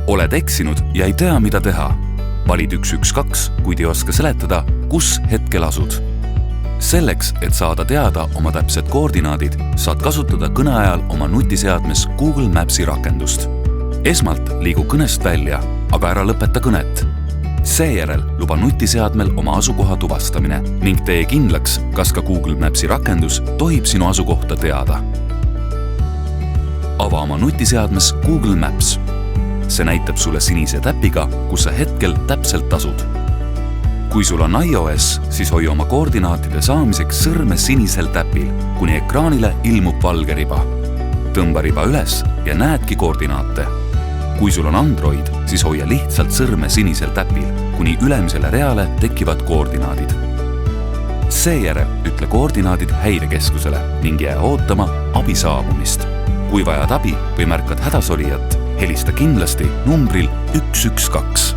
Oled eksinud ja ei tea, mida teha. Valid 112, kuid ei oska seletada, kus hetkel asud. Selleks, et saada teada oma täpsed koordinaadid, saad kasutada kõne ajal oma nutiseadmes Google Mapsi rakendust. Esmalt liigu kõnest välja, aga ära lõpeta kõnet. Seejärel luba nutiseadmel oma asukoha tuvastamine ning tee kindlaks, kas ka Google Mapsi rakendus tohib sinu asukohta teada. Ava oma nutiseadmes Google Maps. See näitab sulle sinise täpiga, kus sa hetkel täpselt asud. Kui sul on iOS, siis hoia oma koordinaatide saamiseks sõrme sinisel täpil, kuni ekraanile ilmub valge riba. Tõmba riba üles ja näedki koordinaate. Kui sul on Android, siis hoia lihtsalt sõrme sinisel täpil, kuni ülemisele reale tekivad koordinaadid. Seejärel ütle koordinaadid häirekeskusele ning jää ootama abi saabumist. Kui vajad abi või märkad hädasolijat, helista kindlasti numbril 112.